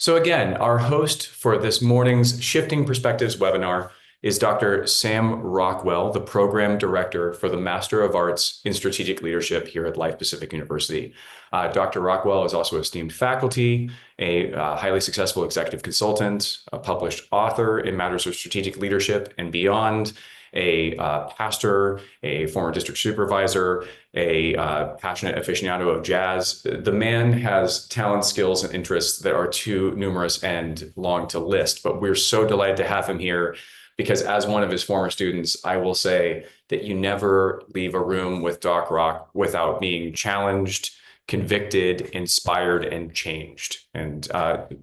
So again, our host for this morning's Shifting Perspectives webinar is Dr. Sam Rockwell, the Program Director for the Master of Arts in Strategic Leadership here at Life Pacific University. Dr. Rockwell is also esteemed faculty, a highly successful executive consultant, a published author in matters of strategic leadership and beyond, a pastor, a former district supervisor, a passionate aficionado of jazz. The man has talent, skills, and interests that are too numerous and long to list, but we're so delighted to have him here because as one of his former students, I will say that you never leave a room with Doc Rock without being challenged, convicted, inspired, and changed. And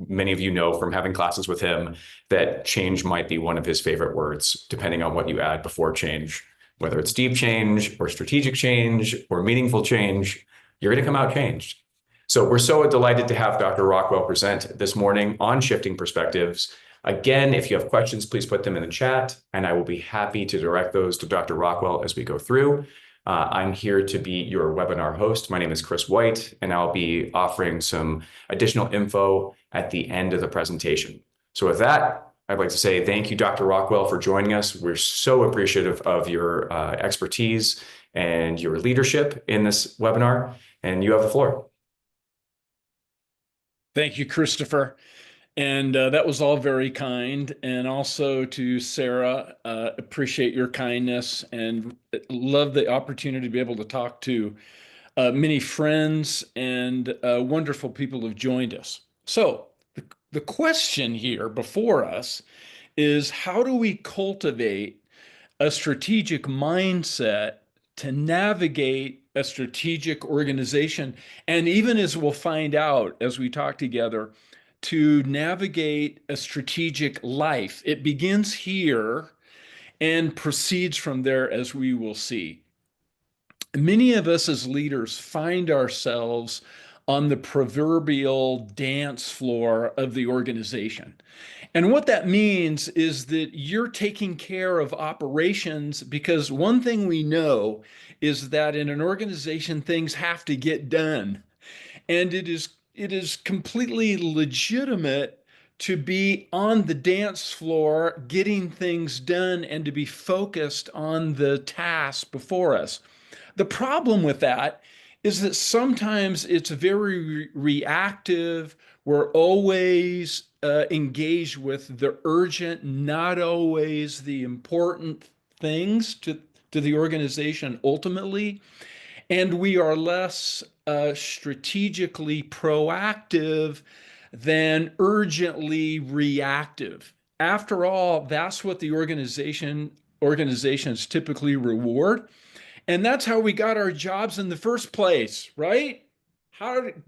many of you know from having classes with him that change might be one of his favorite words, depending on what you add before change. Whether it's deep change or strategic change or meaningful change, you're going to come out changed. So we're so delighted to have Dr. Rockwell present this morning on Shifting Perspectives. Again, if you have questions, please put them in the chat, and I will be happy to direct those to Dr. Rockwell as we go through. I'm here to be your webinar host. My name is Chris White, and I'll be offering some additional info at the end of the presentation. So with that, I'd like to say thank you, Dr. Rockwell, for joining us. We're so appreciative of your expertise and your leadership in this webinar, and you have the floor. Thank you, Christopher. And that was all very kind. And also to Sarah, appreciate your kindness and love the opportunity to be able to talk to many friends and wonderful people who've joined us. So the question here before us is, how do we cultivate a strategic mindset to navigate a strategic organization? And even as we'll find out as we talk together, to navigate a strategic life. It begins here and proceeds from there, as we will see. Many of us as leaders find ourselves on the proverbial dance floor of the organization. And what that means is that you're taking care of operations, because one thing we know is that in an organization, things have to get done. And it is completely legitimate to be on the dance floor, getting things done, and to be focused on the task before us. The problem with that is that sometimes it's very reactive. We're always engaged with the urgent, not always the important things to the organization ultimately. And we are less strategically proactive than urgently reactive. After all, that's what the organizations typically reward. And that's how we got our jobs in the first place, right?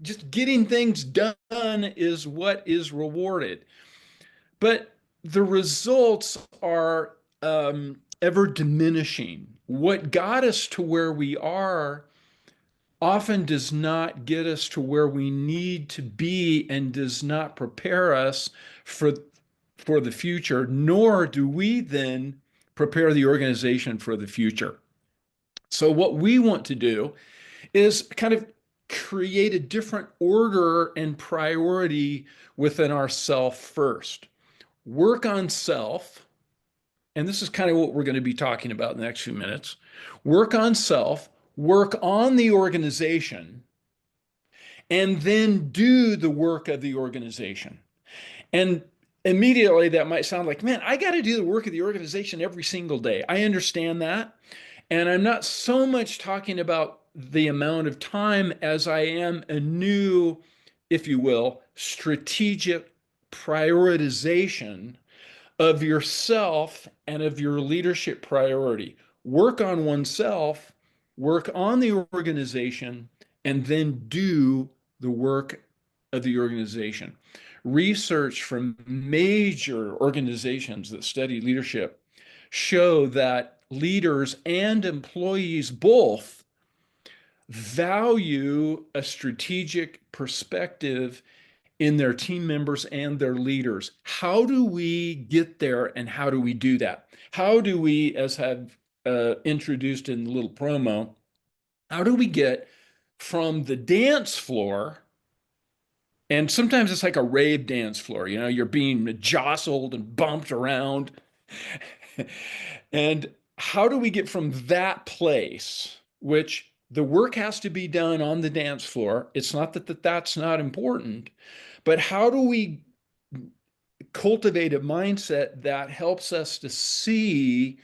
Just getting things done is what is rewarded. But the results are ever diminishing. What got us to where we are often does not get us to where we need to be and does not prepare us for the future, nor do we then prepare the organization for the future. So what we want to do is kind of create a different order and priority within ourself first. Work on self, and this is kind of what we're going to be talking about in the next few minutes. Work on self, work on the organization, and then do the work of the organization. And immediately that might sound like, man, I got to do the work of the organization every single day. I understand that. And I'm not so much talking about the amount of time as I am a new, if you will, strategic prioritization of yourself and of your leadership priority. Work on oneself, work on the organization, and then do the work of the organization. Research from major organizations that study leadership show that leaders and employees both value a strategic perspective in their team members and their leaders. How do we get there, and how do we do that? How do we, as I've introduced in the little promo, how do we get from the dance floor And sometimes it's like a rave dance floor, you're being jostled and bumped around. And how do we get from that place, which the work has to be done on the dance floor? It's not that that's not important, but how do we cultivate a mindset that helps us to see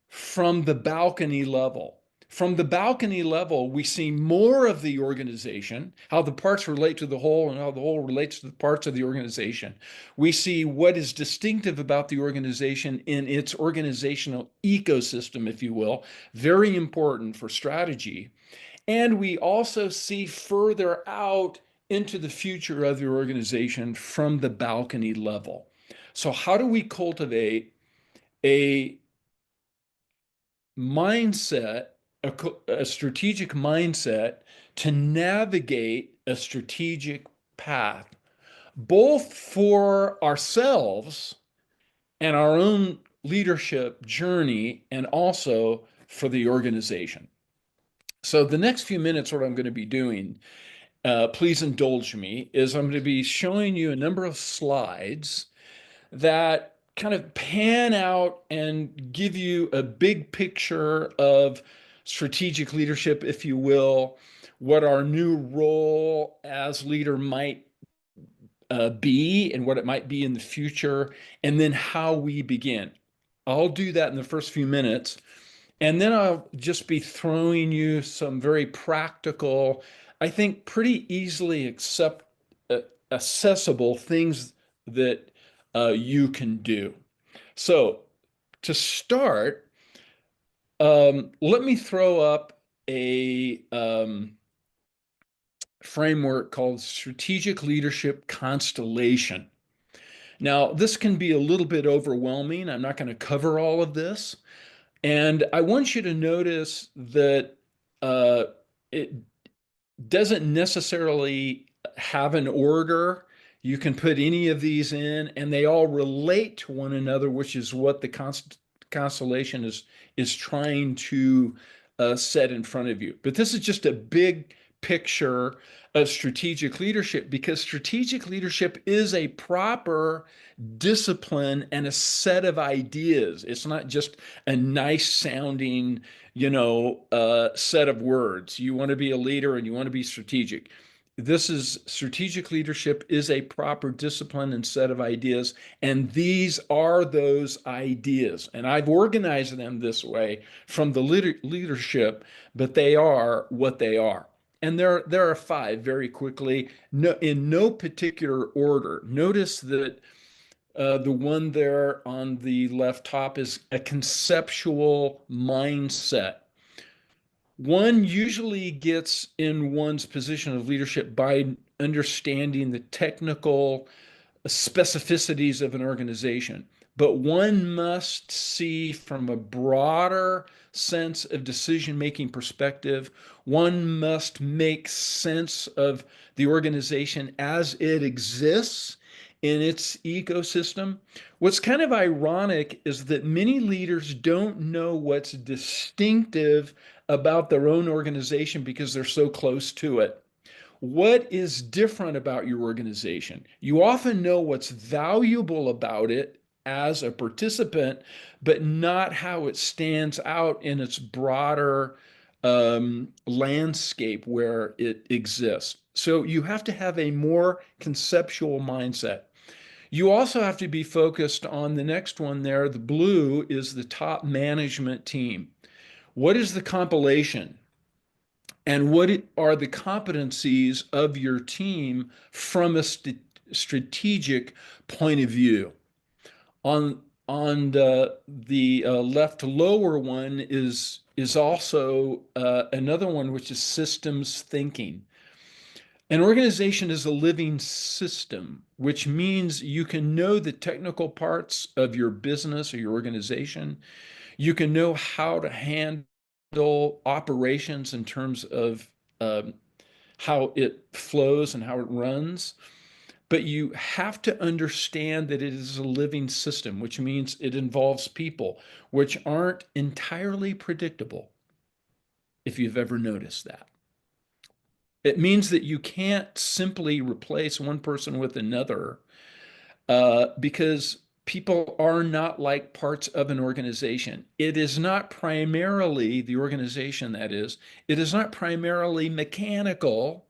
from the balcony level? From the balcony level, we see more of the organization, how the parts relate to the whole and how the whole relates to the parts of the organization. We see what is distinctive about the organization in its organizational ecosystem, if you will, very important for strategy. And we also see further out into the future of the organization from the balcony level. So, how do we cultivate a mindset, a strategic mindset to navigate a strategic path, both for ourselves and our own leadership journey, and also for the organization? So, the next few minutes, what I'm going to be doing, please indulge me, is I'm going to be showing you a number of slides that kind of pan out and give you a big picture of strategic leadership, if you will, what our new role as leader might be and what it might be in the future, and then how we begin. I'll do that in the first few minutes. And then I'll just be throwing you some very practical, I think pretty easily accessible things that you can do. So to start, let me throw up a framework called Strategic Leadership Constellation. Now, this can be a little bit overwhelming. I'm not going to cover all of this. And I want you to notice that uh, it doesn't necessarily have an order. You can put any of these in, and they all relate to one another, which is what the constellation is trying to set in front of you. But this is just a big picture of strategic leadership, because strategic leadership is a proper discipline and a set of ideas. It's not just a nice sounding, set of words. You want to be a leader and you want to be strategic. This is Strategic leadership is a proper discipline and set of ideas, and these are those ideas. And I've organized them this way from the leadership, but they are what they are. And there are five very quickly, no, in no particular order. Notice that the one there on the left top is a conceptual mindset. One usually gets in one's position of leadership by understanding the technical specificities of an organization, but one must see from a broader sense of decision-making perspective. One must make sense of the organization as it exists in its ecosystem. What's kind of ironic is that many leaders don't know what's distinctive about their own organization because they're so close to it. What is different about your organization? You often know what's valuable about it as a participant, but not how it stands out in its broader landscape where it exists. So you have to have a more conceptual mindset. You also have to be focused on the next one there. The blue is the top management team. What is the compilation? And what are the competencies of your team from a strategic point of view? On the left lower one is also another one, which is systems thinking. An organization is a living system, which means you can know the technical parts of your business or your organization. You can know how to handle operations in terms of um, how it flows and how it runs. But you have to understand that it is a living system, which means it involves people, which aren't entirely predictable, if you've ever noticed that. It means that you can't simply replace one person with another because people are not like parts of an organization. It is not primarily the organization, that is, it is not primarily mechanical.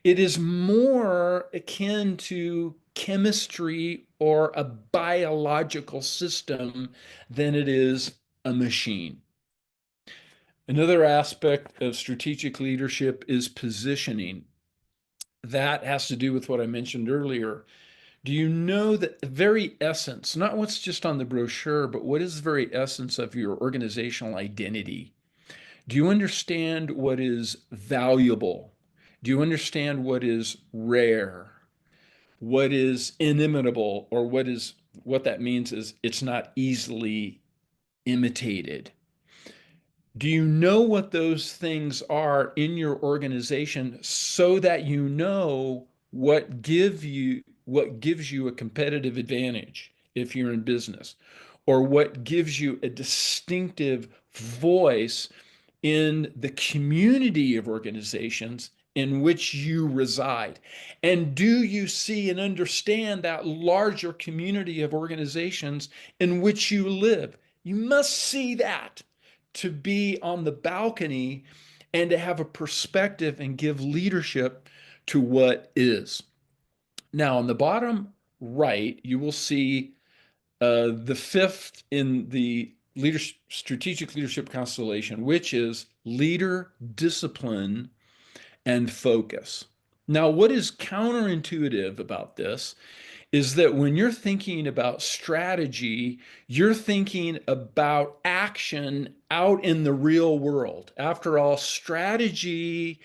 It is more akin to chemistry or a biological system than it is a machine. Another aspect of strategic leadership is positioning. That has to do with what I mentioned earlier. Do you know that the very essence, not what's just on the brochure, but what is the very essence of your organizational identity? Do you understand what is valuable? Do you understand what is rare? What is inimitable? Or what that means is it's not easily imitated. Do you know what those things are in your organization so that you know what gives you a competitive advantage if you're in business, or what gives you a distinctive voice in the community of organizations in which you reside? And do you see and understand that larger community of organizations in which you live? You must see that to be on the balcony and to have a perspective and give leadership to what is. Now, on the bottom right, you will see the fifth in the strategic leadership constellation, which is leader, discipline, and focus. Now, what is counterintuitive about this is that when you're thinking about strategy, you're thinking about action out in the real world. After all, strategy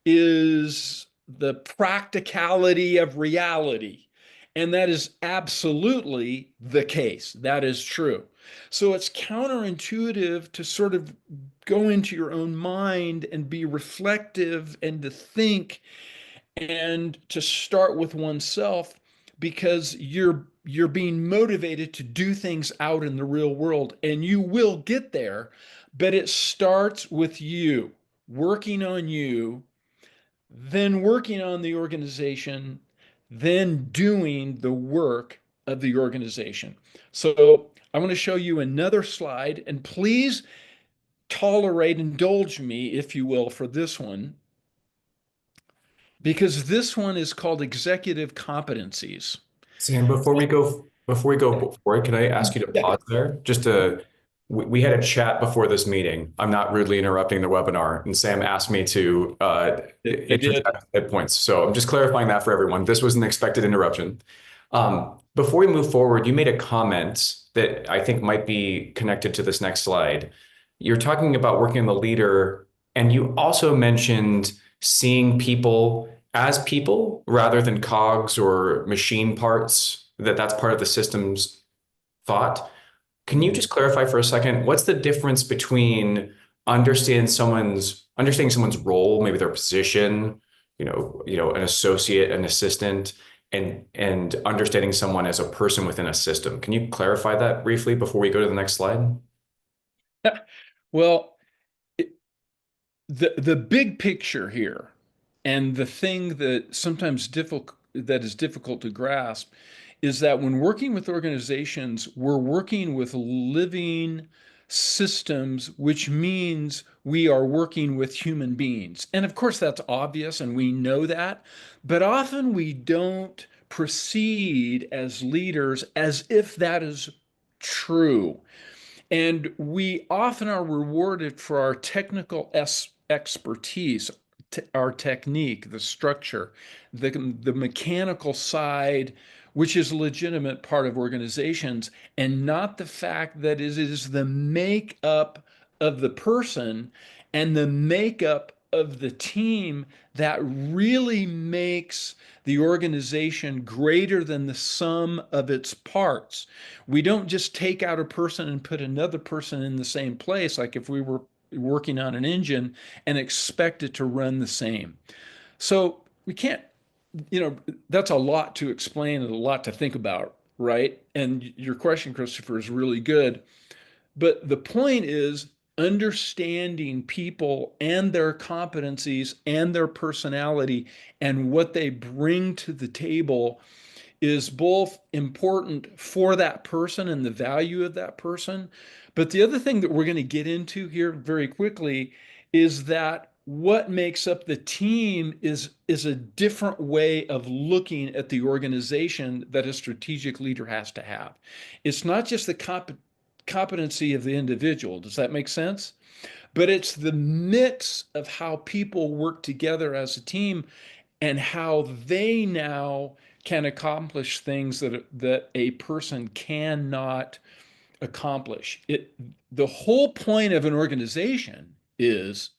is the practicality of reality. And that is absolutely the case. That is true. So it's counterintuitive to sort of go into your own mind and be reflective and to think and to start with oneself because you're being motivated to do things out in the real world, and you will get there, but it starts with you working on you, then working on the organization, then doing the work of the organization. So I want to show you another slide, and please indulge me, if you will, for this one, because this one is called executive competencies. Sam, before we go forward, can I ask you to Yeah, pause there? We had a chat before this meeting. I'm not rudely interrupting the webinar, and Sam asked me to I did. interject at points. So I'm just clarifying that for everyone. This was an expected interruption. Before we move forward, you made a comment that I think might be connected to this next slide. You're talking about working on the leader, and you also mentioned seeing people as people rather than cogs or machine parts, that's part of the system's thought. Can you Mhm. just clarify for a second, what's the difference between understanding someone's role, maybe their position, an associate, an assistant, and understanding someone as a person within a system? Can you clarify that briefly before we go to the next slide? Well, it, the big picture here, and the thing that sometimes difficult that is difficult to grasp, is that when working with organizations, we're working with living systems, which means we are working with human beings. And of course, that's obvious, and we know that, but often we don't proceed as leaders as if that is true. And we often are rewarded for our technical expertise, our technique, the structure, the mechanical side, which is a legitimate part of organizations, and not the fact that it is the makeup of the person and the makeup of the team that really makes the organization greater than the sum of its parts. We don't just take out a person and put another person in the same place, like if we were working on an engine and expect it to run the same. So we can't, that's a lot to explain and a lot to think about, right? And your question, Christopher, is really good. But the point is, understanding people and their competencies and their personality and what they bring to the table is both important for that person and the value of that person. But the other thing that we're going to get into here very quickly is that what makes up the team is a different way of looking at the organization that a strategic leader has to have. It's not just the competency of the individual. Does that make sense? But it's the mix of how people work together as a team and how they now can accomplish things that a person cannot accomplish. The whole point of an organization is,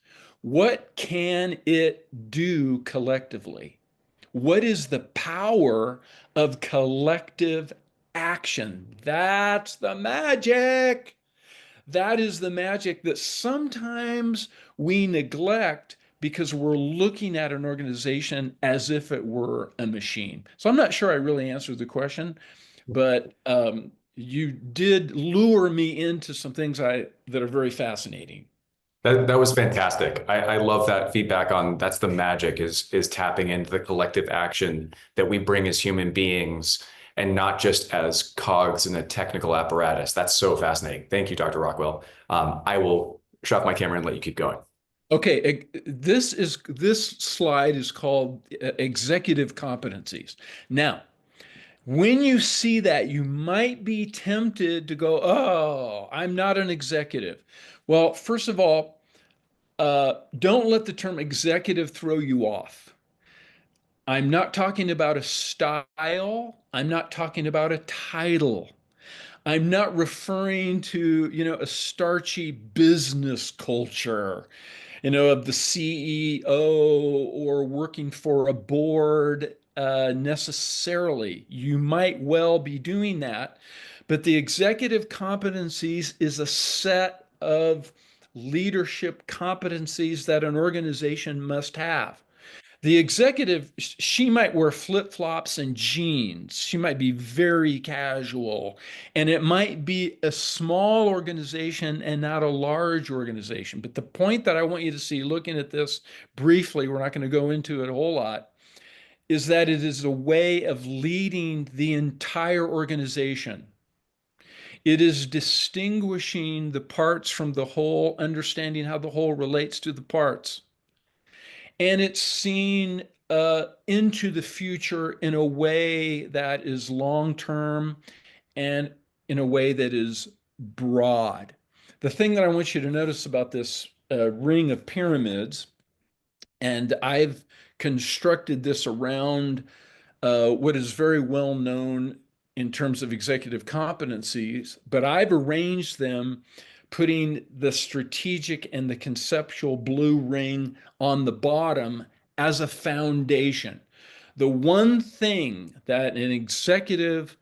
what can it do collectively? What is the power of collective action? That's the magic. That is the magic that sometimes we neglect because we're looking at an organization as if it were a machine. So I'm not sure I really answered the question, but you did lure me into some things that are very fascinating. That was fantastic. I love that feedback on that's the magic is tapping into the collective action that we bring as human beings and not just as cogs in a technical apparatus. That's so fascinating. Thank you, Dr. Rockwell. I will shut off my camera and let you keep going. Okay, this slide is called executive competencies. Now, when you see that, you might be tempted to go, "Oh, I'm not an executive." Well, first of all, don't let the term executive throw you off. I'm not talking about a style. I'm not talking about a title. I'm not referring to, a starchy business culture, of the CEO or working for a board necessarily. You might well be doing that, but the executive competencies is a set of leadership competencies that an organization must have. The executive, she might wear flip-flops and jeans. She might be very casual. And it might be a small organization and not a large organization. But the point that I want you to see looking at this briefly, we're not going to go into it a whole lot, is that it is a way of leading the entire organization. It is distinguishing the parts from the whole, understanding how the whole relates to the parts. And it's seen into the future in a way that is long term and in a way that is broad. The thing that I want you to notice about this ring of pyramids, and I've constructed this around what is very well known in terms of executive competencies, but I've arranged them putting the strategic and the conceptual blue ring on the bottom as a foundation. The one thing that an executive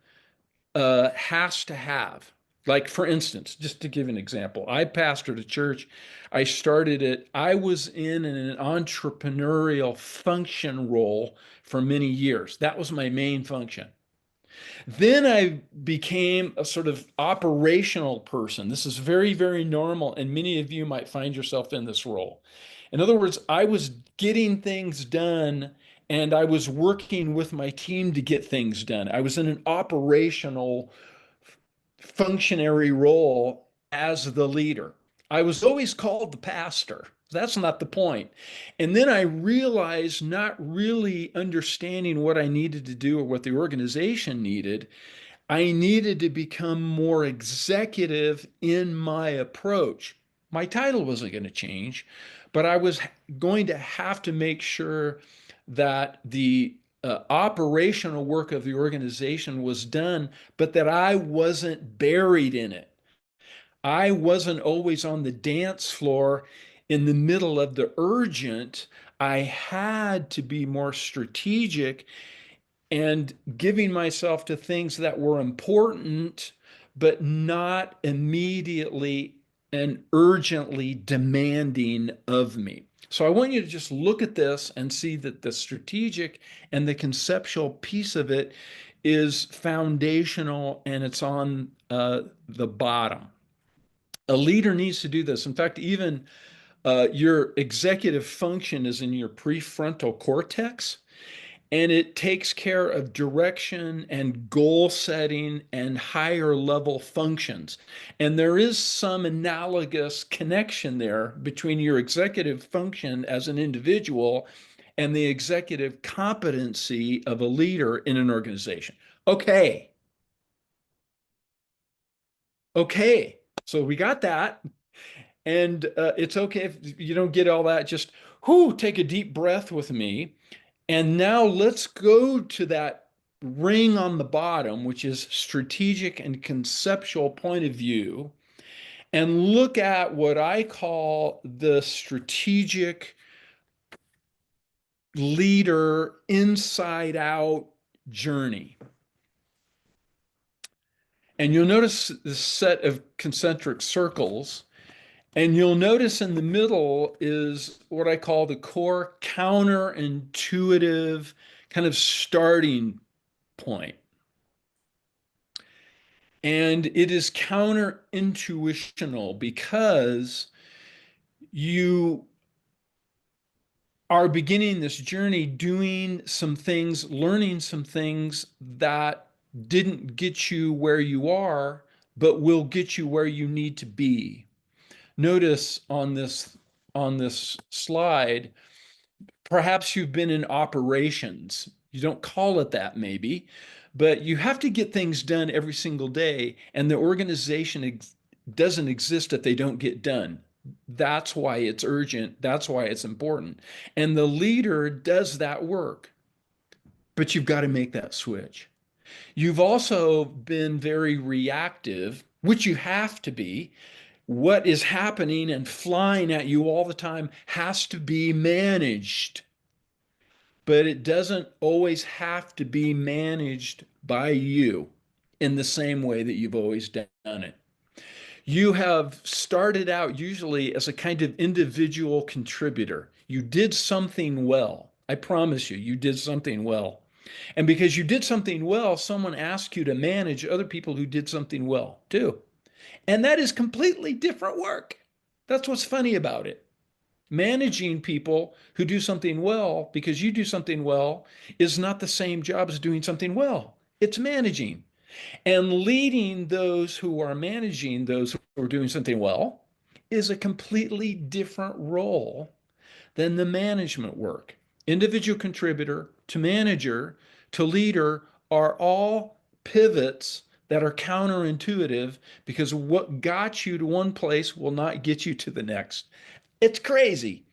has to have, like for instance, just to give an example, I pastored a church. I started it, I was in an entrepreneurial function role for many years. That was my main function. Then I became a sort of operational person. This is very, very normal, and many of you might find yourself in this role. In other words, I was getting things done and I was working with my team to get things done. I was in an operational functionary role as the leader. I was always called the pastor. That's not the point. And then I realized, not really understanding what I needed to do or what the organization needed, I needed to become more executive in my approach. My title wasn't going to change, but I was going to have to make sure that the operational work of the organization was done, but that I wasn't buried in it. I wasn't always on the dance floor in the middle of the urgent. I had to be more strategic and giving myself to things that were important, but not immediately and urgently demanding of me. So I want you to just look at this and see that the strategic and the conceptual piece of it is foundational and it's on the bottom. A leader needs to do this. In fact, even your executive function is in your prefrontal cortex, and it takes care of direction and goal setting and higher level functions. And there is some analogous connection there between your executive function as an individual and the executive competency of a leader in an organization. Okay. Okay. So we got that. And it's okay if you don't get all that. Just take a deep breath with me. And now let's go to that ring on the bottom, which is strategic and conceptual point of view, and look at what I call the strategic leader inside out journey. And you'll notice this set of concentric circles. And you'll notice in the middle is what I call the core counterintuitive kind of starting point. And it is counterintuitional because you are beginning this journey doing some things, learning some things that didn't get you where you are, but will get you where you need to be. Notice on this slide, perhaps you've been in operations. You don't call it that maybe, but you have to get things done every single day, and the organization doesn't exist if they don't get done. That's why it's urgent. That's why it's important. And the leader does that work, but you've got to make that switch. You've also been very reactive, which you have to be. What is happening and flying at you all the time has to be managed, but it doesn't always have to be managed by you in the same way that you've always done it. You have started out usually as a kind of individual contributor. You did something well. I promise you, you did something well. And because you did something well, someone asked you to manage other people who did something well too. And that is completely different work. That's what's funny about it. Managing people who do something well because you do something well is not the same job as doing something well. It's managing. And leading those who are managing those who are doing something well is a completely different role than the management work. Individual contributor to manager to leader are all pivots that are counterintuitive because what got you to one place will not get you to the next. It's crazy,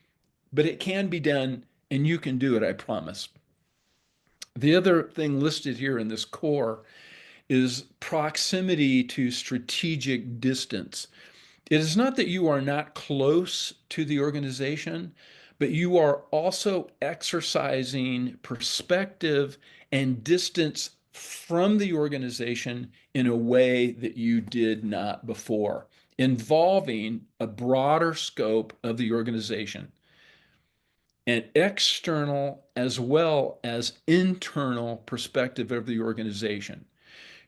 but it can be done and you can do it, I promise. The other thing listed here in this core is proximity to strategic distance. It is not that you are not close to the organization, but you are also exercising perspective and distance from the organization in a way that you did not before, involving a broader scope of the organization, an external as well as internal perspective of the organization.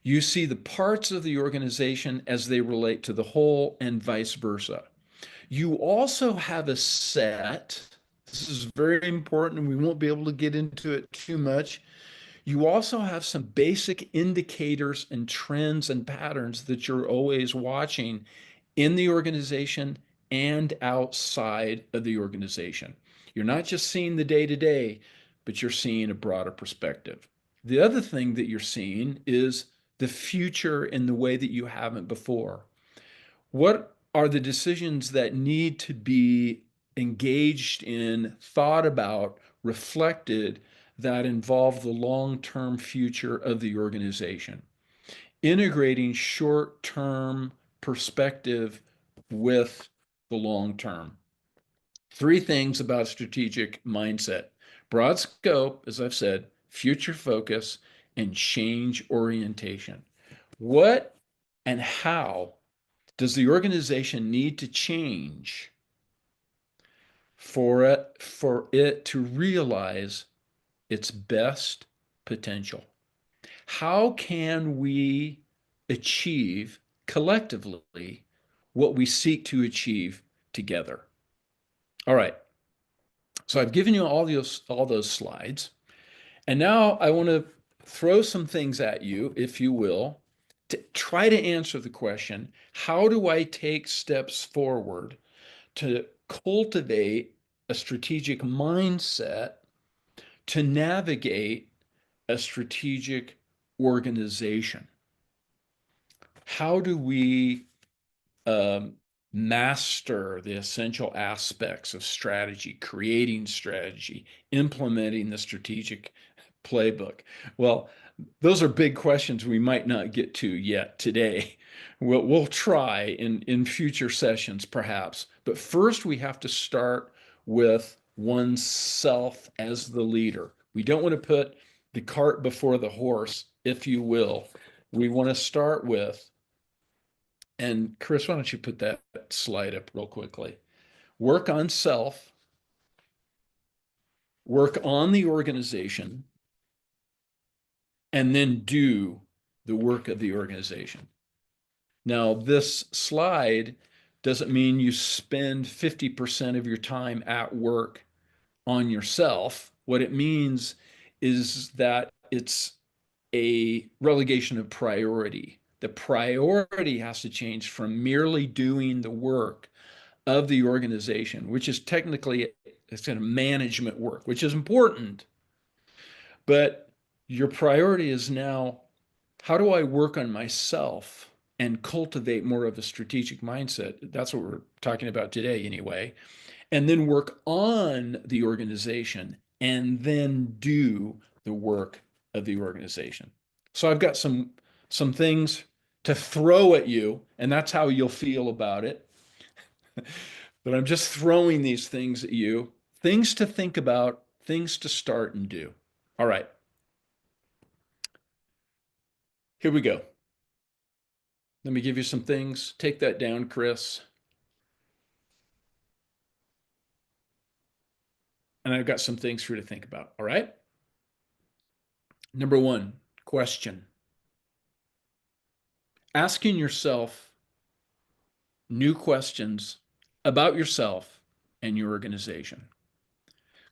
You see the parts of the organization as they relate to the whole and vice versa. You also have a set, this is very important and we won't be able to get into it too much. You also have some basic indicators and trends and patterns that you're always watching in the organization and outside of the organization. You're not just seeing the day to day, but you're seeing a broader perspective. The other thing that you're seeing is the future in the way that you haven't before. What are the decisions that need to be engaged in, thought about, reflected that involve the long-term future of the organization? Integrating short-term perspective with the long term. Three things about strategic mindset: broad scope, as I've said, future focus, and change orientation. What and how does the organization need to change for it to realize its best potential? How can we achieve collectively what we seek to achieve together. All right. So I've given you all those slides. And now I want to throw some things at you, if you will, to try to answer the question, how do I take steps forward to cultivate a strategic mindset to navigate a strategic organization? How do we um, master the essential aspects of strategy, creating strategy, implementing the strategic playbook? Well, those are big questions we might not get to yet today. We'll try in future sessions, perhaps. But first, we have to start with oneself as the leader. We don't want to put the cart before the horse, if you will. We want to start with, and Chris, why don't you put that slide up real quickly? Work on self, work on the organization, and then do the work of the organization. Now, this slide doesn't mean you spend 50% of your time at work on yourself. What it means is that it's a relegation of priority. The priority has to change from merely doing the work of the organization, which is technically it's kind of management work, which is important. But your priority is now, how do I work on myself and cultivate more of a strategic mindset? That's what we're talking about today, anyway. And then work on the organization and then do the work of the organization. So I've got some things to throw at you, and that's how you'll feel about it. But I'm just throwing these things at you, things to think about, things to start and do. All right, here we go. Let me give you some things. Take that down, Chris. And I've got some things for you to think about. All right. Number one, question. Asking yourself new questions about yourself and your organization.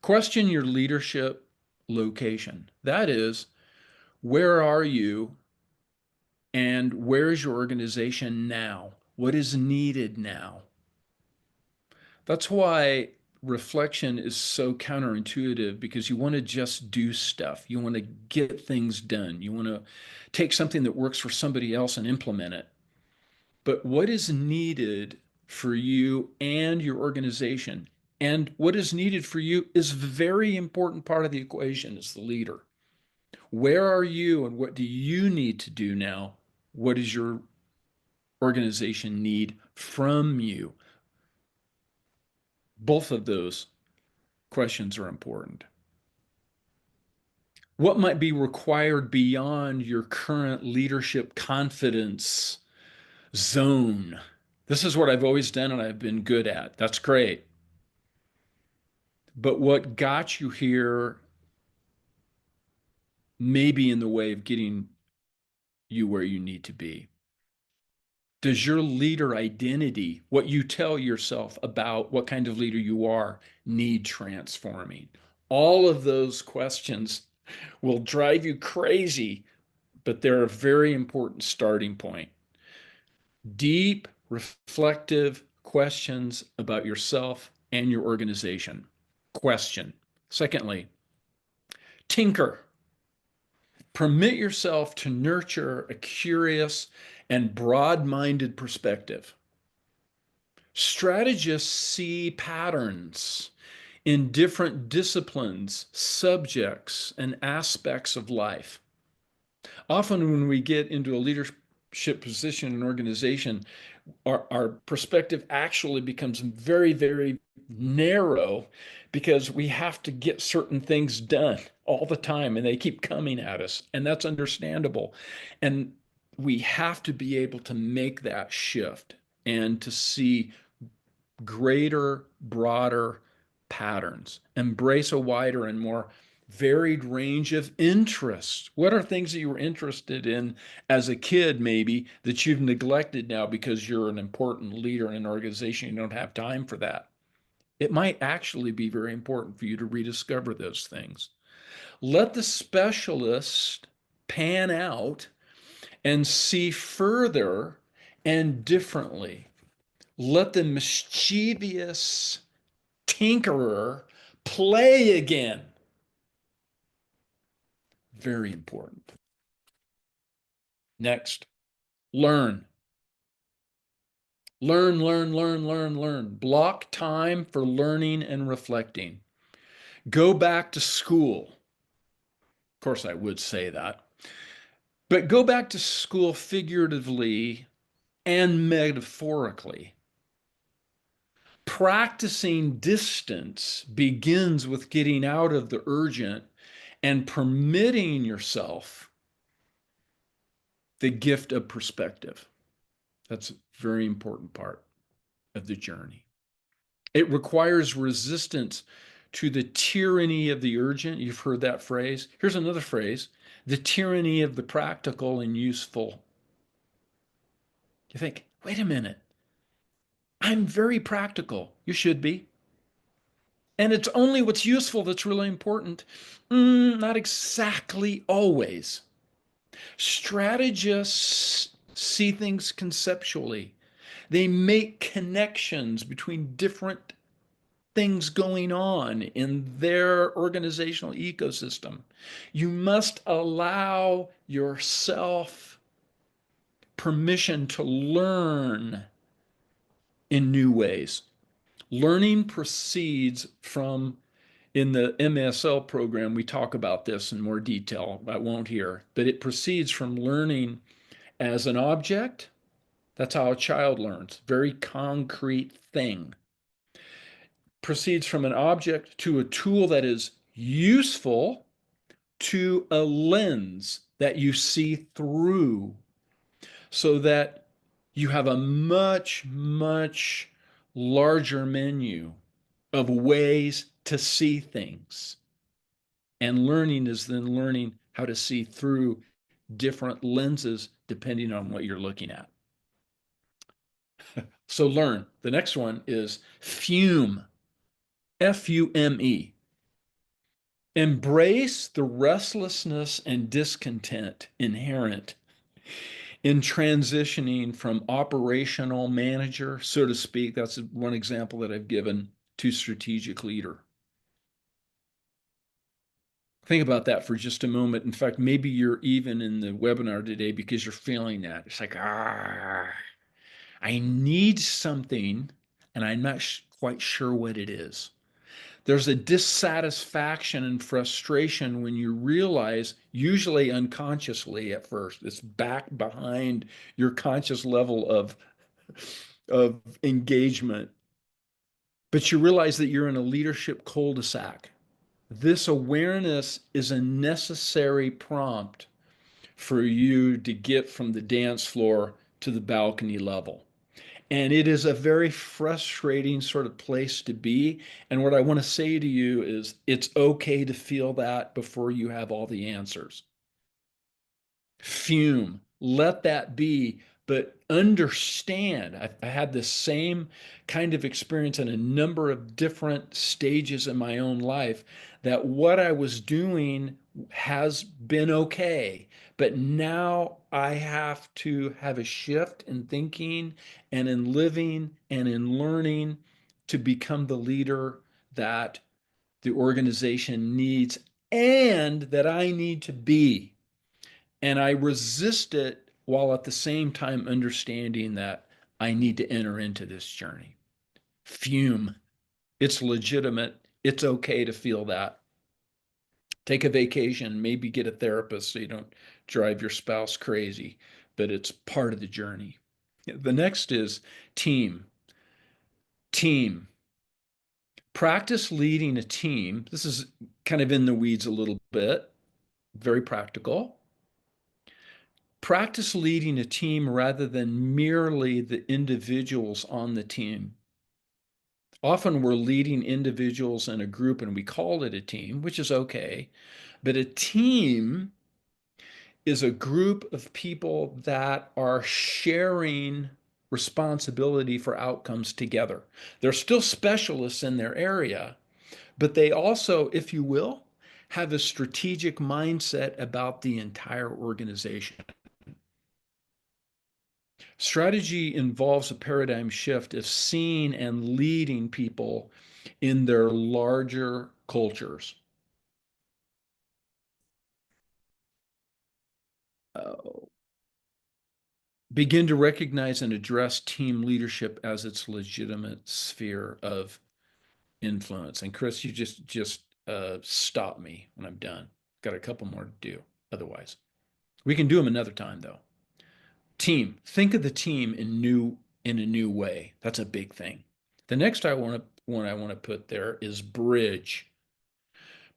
Question your leadership location. That is, where are you and where is your organization now? What is needed now? That's why reflection is so counterintuitive, because you want to just do stuff. You want to get things done. You want to take something that works for somebody else and implement it. But what is needed for you and your organization, and what is needed for you, is a very important part of the equation as the leader. Where are you and what do you need to do now? What does your organization need from you? Both of those questions are important. What might be required beyond your current leadership confidence zone? This is what I've always done and I've been good at. That's great. But what got you here may be in the way of getting you where you need to be. Does your leader identity, what you tell yourself about what kind of leader you are, need transforming? All of those questions will drive you crazy, but they're a very important starting point. Deep, reflective questions about yourself and your organization. Question. Secondly, tinker. Permit yourself to nurture a curious and broad-minded perspective. Strategists see patterns in different disciplines, subjects, and aspects of life. Often when we get into a leadership position in an organization, our perspective actually becomes very, very narrow, because we have to get certain things done all the time and they keep coming at us, and that's understandable. And we have to be able to make that shift and to see greater, broader patterns, embrace a wider and more varied range of interests. What are things that you were interested in as a kid, maybe, that you've neglected now because you're an important leader in an organization? You don't have time for that. It might actually be very important for you to rediscover those things. Let the specialist pan out and see further and differently. Let the mischievous tinkerer play again. Very important. Next, learn. Learn, learn, learn, learn, learn. Block time for learning and reflecting. Go back to school. Of course, I would say that. But go back to school figuratively and metaphorically. Practicing distance begins with getting out of the urgent and permitting yourself the gift of perspective. That's a very important part of the journey. It requires resistance to the tyranny of the urgent. You've heard that phrase. Here's another phrase: the tyranny of the practical and useful. You think, wait a minute, I'm very practical. You should be. And it's only what's useful that's really important. Not exactly always. Strategists see things conceptually. They make connections between different things going on in their organizational ecosystem. You must allow yourself permission to learn in new ways. Learning proceeds from, in the MSL program, we talk about this in more detail. I won't here, but it proceeds from learning as an object. That's how a child learns, very concrete thing. Proceeds from an object to a tool that is useful to a lens that you see through, so that you have a much, much larger menu of ways to see things. And learning is then learning how to see through different lenses depending on what you're looking at. So learn. The next one is fume. Fume. Embrace the restlessness and discontent inherent in transitioning from operational manager, so to speak. That's one example that I've given, to strategic leader. Think about that for just a moment. In fact, maybe you're even in the webinar today because you're feeling that. It's like, I need something, and I'm not quite sure what it is. There's a dissatisfaction and frustration when you realize, usually unconsciously at first, it's back behind your conscious level of engagement, but you realize that you're in a leadership cul-de-sac. This awareness is a necessary prompt for you to get from the dance floor to the balcony level. And it is a very frustrating sort of place to be. And what I want to say to you is it's okay to feel that before you have all the answers. Fume, let that be, but understand. I had the same kind of experience in a number of different stages in my own life, that what I was doing has been okay, but now I have to have a shift in thinking and in living and in learning to become the leader that the organization needs and that I need to be. And I resist it while at the same time understanding that I need to enter into this journey. Fume. It's legitimate. It's okay to feel that. Take a vacation, maybe get a therapist so you don't drive your spouse crazy, but it's part of the journey. The next is team. Team. Practice leading a team. This is kind of in the weeds a little bit, very practical. Practice leading a team rather than merely the individuals on the team. Often we're leading individuals in a group and we call it a team, which is okay. But a team is a group of people that are sharing responsibility for outcomes together. They're still specialists in their area, but they also, if you will, have a strategic mindset about the entire organization. Strategy involves a paradigm shift of seeing and leading people in their larger cultures. Begin to recognize and address team leadership as its legitimate sphere of influence. And Chris, you just stop me when I'm done. Got a couple more to do. Otherwise, we can do them another time, though. Team. Think of the team in a new way. That's a big thing. The next one I want to put there is bridge.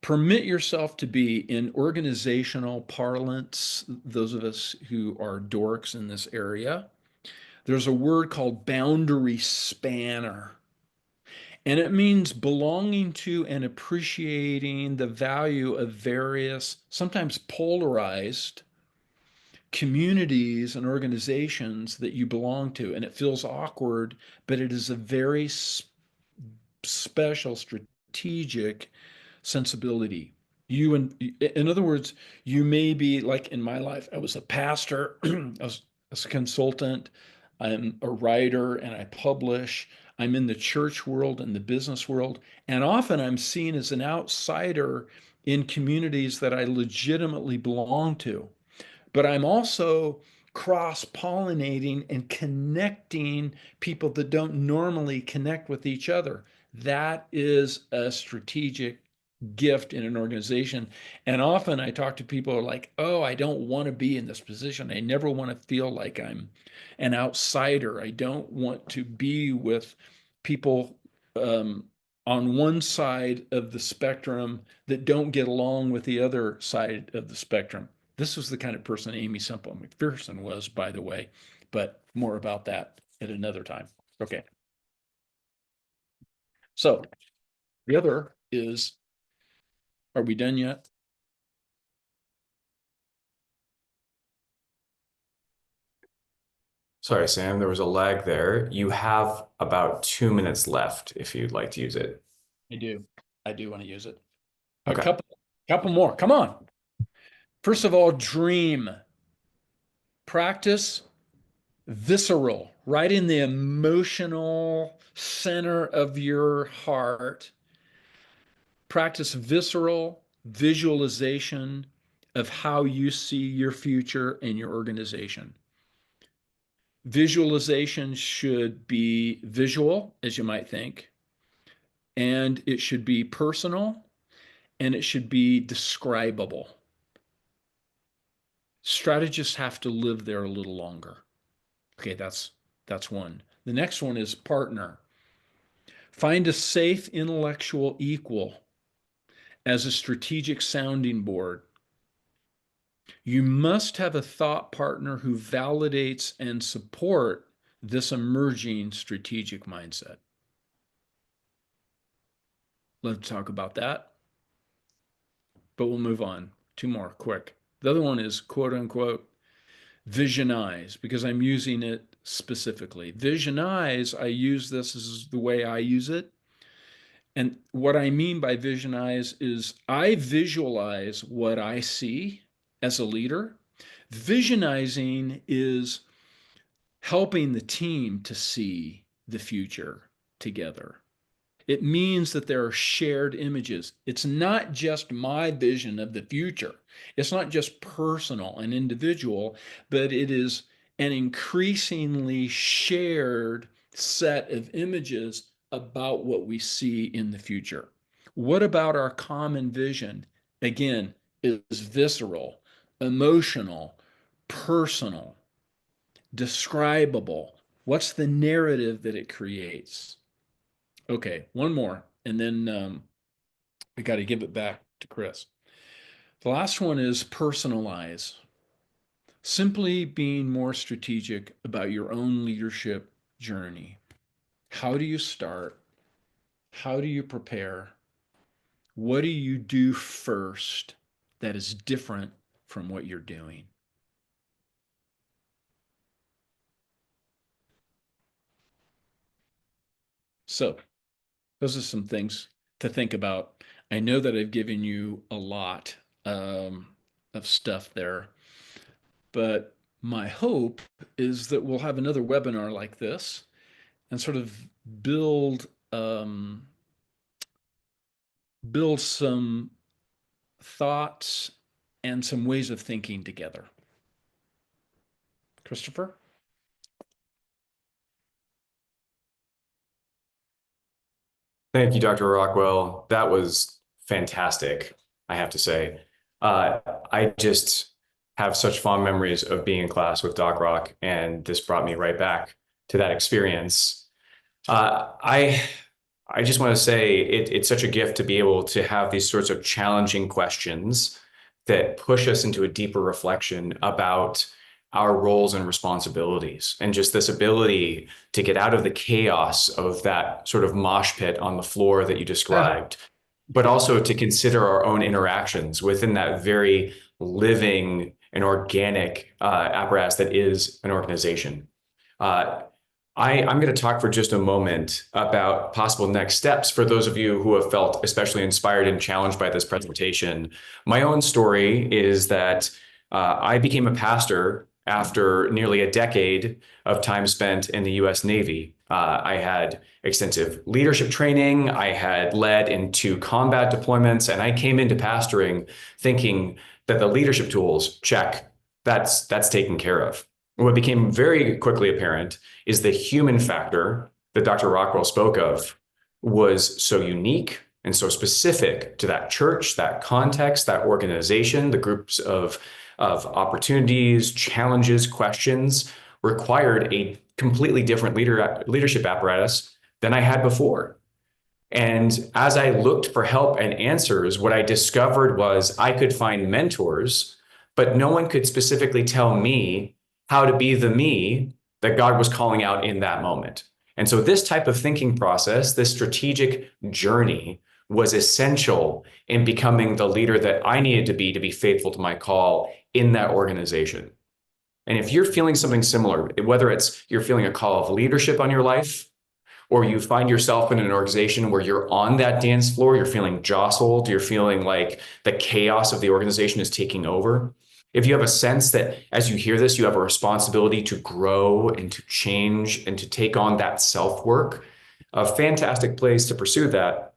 Permit yourself to be in organizational parlance. Those of us who are dorks in this area, there's a word called boundary spanner. And it means belonging to and appreciating the value of various, sometimes polarized communities and organizations that you belong to. And it feels awkward, but it is a very special, strategic sensibility. In other words, you may be like in my life, I was a pastor, I was a consultant, I'm a writer, and I publish. I'm in the church world and the business world, and often I'm seen as an outsider in communities that I legitimately belong to. But I'm also cross pollinating and connecting people that don't normally connect with each other. That is a strategic gift in an organization. And often I talk to people who are like, oh, I don't want to be in this position. I never want to feel like I'm an outsider. I don't want to be with people on one side of the spectrum that don't get along with the other side of the spectrum. This was the kind of person Amy Semple McPherson was, by the way, but more about that at another time. Okay. So the other is, are we done yet? Sorry, Sam, there was a lag there. You have about 2 minutes left if you'd like to use it. I do. I do want to use it. A Okay. couple more. Come on. First of all, dream. Practice visceral, right in the emotional center of your heart. Practice visceral visualization of how you see your future and your organization. Visualization should be visual, as you might think, and it should be personal, and it should be describable. Strategists have to live there a little longer. Okay, that's one. The next one is partner. Find a safe intellectual equal as a strategic sounding board. You must have a thought partner who validates and support this emerging strategic mindset. Let's talk about that, but we'll move on. Two more quick. The other one is quote unquote visionize, because I'm using it specifically. Visionize, I use this as the way I use it. And what I mean by visionize is I visualize what I see as a leader. Visionizing is helping the team to see the future together. It means that there are shared images. It's not just my vision of the future. It's not just personal and individual, but it is an increasingly shared set of images about what we see in the future. What about our common vision? Again, is visceral, emotional, personal, describable. What's the narrative that it creates? Okay, one more, and then we got to give it back to Chris. The last one is personalize. Simply being more strategic about your own leadership journey. How do you start? How do you prepare? What do you do first that is different from what you're doing? So, those are some things to think about. I know that I've given you a lot of stuff there, but my hope is that we'll have another webinar like this and sort of build um, build some thoughts and some ways of thinking together. Christopher? Thank you, Dr. Rockwell. That was fantastic, I have to say. Uh, I just have such fond memories of being in class with Doc Rock, and this brought me right back to that experience. Uh, I I just want to say it's such a gift to be able to have these sorts of challenging questions that push us into a deeper reflection about our roles and responsibilities, and just this ability to get out of the chaos of that sort of mosh pit on the floor that you described, but also to consider our own interactions within that very living and organic apparatus that is an organization. Uh, I'm going to talk for just a moment about possible next steps for those of you who have felt especially inspired and challenged by this presentation. My own story is that I became a pastor after nearly a decade of time spent in the US Navy. I had extensive leadership training. I had led into combat deployments, and I came into pastoring thinking that the leadership tools, check, that's taken care of. What became very quickly apparent is the human factor that Dr. Rockwell spoke of was so unique and so specific to that church, that context, that organization, the groups of opportunities, challenges, questions required a completely different leadership apparatus than I had before. And as I looked for help and answers, what I discovered was I could find mentors, but no one could specifically tell me how to be the me that God was calling out in that moment. And so this type of thinking process, this strategic journey, was essential in becoming the leader that I needed to be faithful to my call in that organization. And if you're feeling something similar, whether it's you're feeling a call of leadership on your life, or you find yourself in an organization where you're on that dance floor, you're feeling jostled, you're feeling like the chaos of the organization is taking over. If you have a sense that as you hear this, you have a responsibility to grow and to change and to take on that self-work, a fantastic place to pursue that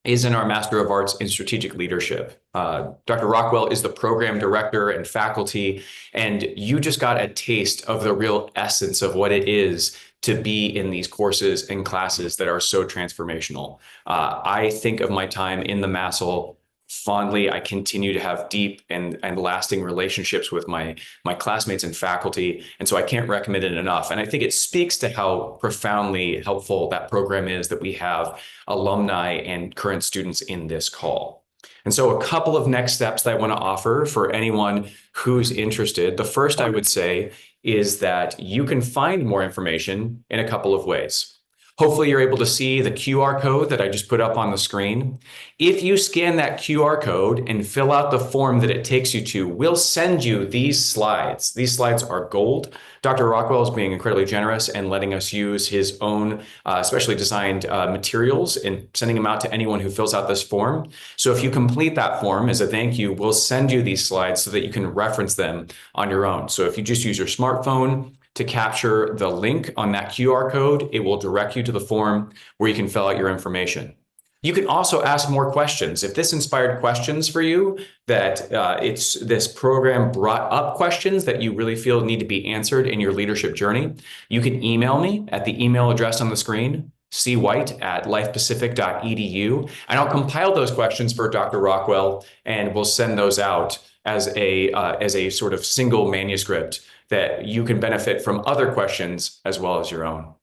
is in our Master of Arts in Strategic Leadership. Dr. Rockwell is the program director and faculty, and you just got a taste of the real essence of what it is to be in these courses and classes that are so transformational. I think of my time in the MASL fondly. I continue to have deep and lasting relationships with my classmates and faculty. And so I can't recommend it enough. And I think it speaks to how profoundly helpful that program is that we have alumni and current students in this call. And so a couple of next steps that I want to offer for anyone who's interested. The first I would say is that you can find more information in a couple of ways. Hopefully you're able to see the QR code that I just put up on the screen. If you scan that QR code and fill out the form that it takes you to, we'll send you these slides. These slides are gold. Dr. Rockwell is being incredibly generous and letting us use his own specially designed materials and sending them out to anyone who fills out this form. So if you complete that form as a thank you, we'll send you these slides so that you can reference them on your own. So if you just use your smartphone to capture the link on that QR code, it will direct you to the form where you can fill out your information. You can also ask more questions. If this inspired questions for you, that this program brought up questions that you really feel need to be answered in your leadership journey, you can email me at the email address on the screen, cwhite@lifepacific.edu, and I'll compile those questions for Dr. Rockwell, and we'll send those out as a sort of single manuscript that you can benefit from other questions as well as your own.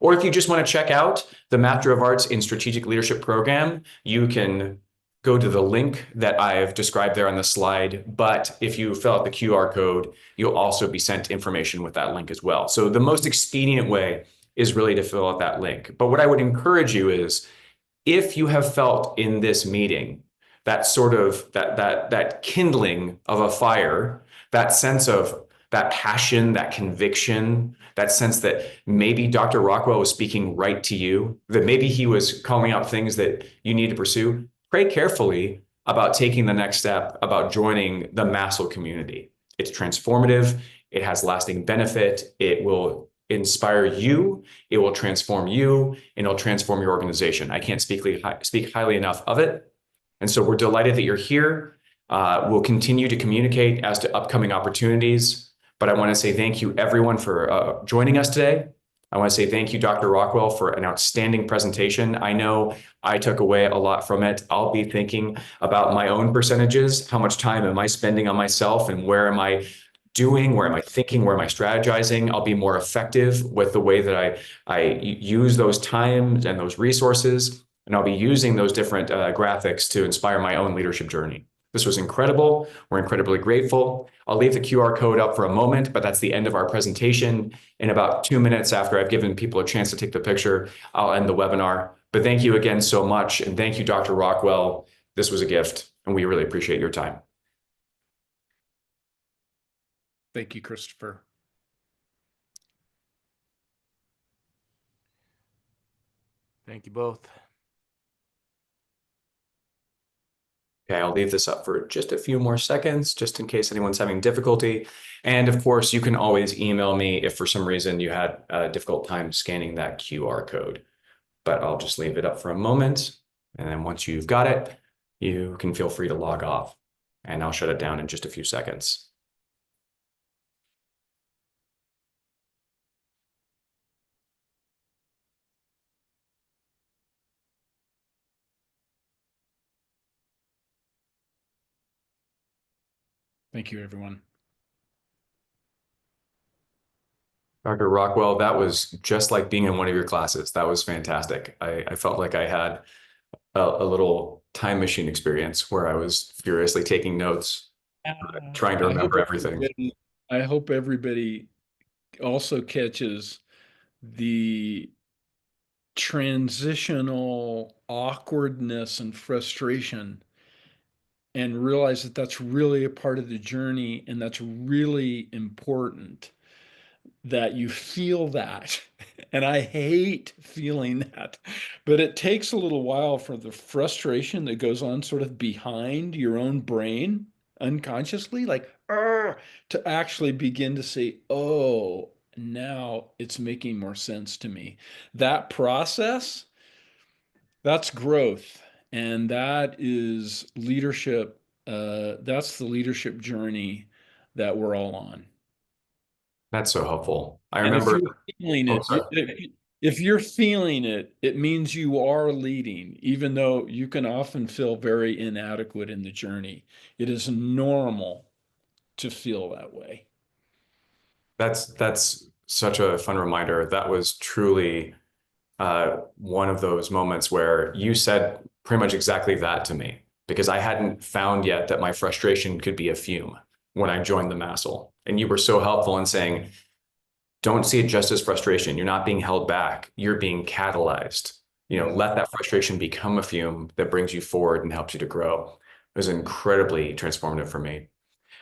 Or if you just want to check out the Master of Arts in Strategic Leadership program, you can go to the link that I've described there on the slide. But if you fill out the QR code, you'll also be sent information with that link as well. So the most expedient way is really to fill out that link. But what I would encourage you is if you have felt in this meeting that sort of that kindling of a fire, that sense of that passion, that conviction, that sense that maybe Dr. Rockwell was speaking right to you, that maybe he was calling out things that you need to pursue, pray carefully about taking the next step, about joining the MASL community. It's transformative. It has lasting benefit. It will inspire you. It will transform you, and it'll transform your organization. I can't speak highly enough of it. And so we're delighted that you're here. We'll continue to communicate as to upcoming opportunities. But I want to say thank you, everyone, for joining us today. I want to say thank you, Dr. Rockwell, for an outstanding presentation. I know I took away a lot from it. I'll be thinking about my own percentages. How much time am I spending on myself, and where am I doing? Where am I thinking? Where am I strategizing? I'll be more effective with the way that I use those times and those resources. And I'll be using those different graphics to inspire my own leadership journey. This was incredible. We're incredibly grateful. I'll leave the QR code up for a moment, but that's the end of our presentation. In about 2 minutes after I've given people a chance to take the picture, I'll end the webinar. But thank you again so much. And thank you, Dr. Rockwell. This was a gift, and we really appreciate your time. Thank you, Christopher. Thank you both. Okay, I'll leave this up for just a few more seconds, just in case anyone's having difficulty. And of course, you can always email me if for some reason you had a difficult time scanning that QR code. But I'll just leave it up for a moment. And then once you've got it, you can feel free to log off. And I'll shut it down in just a few seconds. Thank you, everyone. Dr. Rockwell, that was just like being in one of your classes. That was fantastic. I felt like I had a little time machine experience where I was furiously taking notes, trying to remember everything. I hope everybody also catches the transitional awkwardness and frustration and realize that that's really a part of the journey, and that's really important that you feel that. And I hate feeling that, but it takes a little while for the frustration that goes on sort of behind your own brain unconsciously, like, to actually begin to say, oh, now it's making more sense to me. That process, that's growth. And that is leadership. That's the leadership journey that we're all on. That's so helpful. I And remember. if you're feeling it, it means you are leading, even though you can often feel very inadequate in the journey. It is normal to feel that way. That's such a fun reminder. That was truly one of those moments where you said pretty much exactly that to me, because I hadn't found yet that my frustration could be a fume when I joined the MASL. And you were so helpful in saying, don't see it just as frustration. You're not being held back. You're being catalyzed. Let that frustration become a fume that brings you forward and helps you to grow. It was incredibly transformative for me.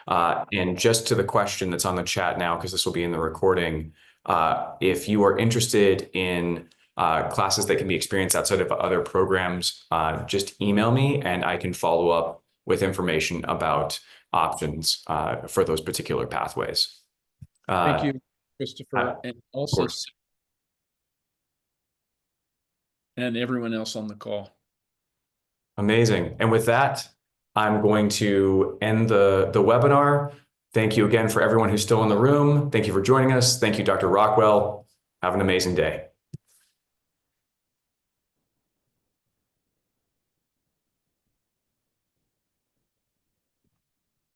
And just to the question that's on the chat now, because this will be in the recording, if you are interested in classes that can be experienced outside of other programs, just email me and I can follow up with information about options for those particular pathways. Thank you, Christopher, and also, and everyone else on the call. Amazing. And with that, I'm going to end the webinar. Thank you again for everyone who's still in the room. Thank you for joining us. Thank you, Dr. Rockwell. Have an amazing day.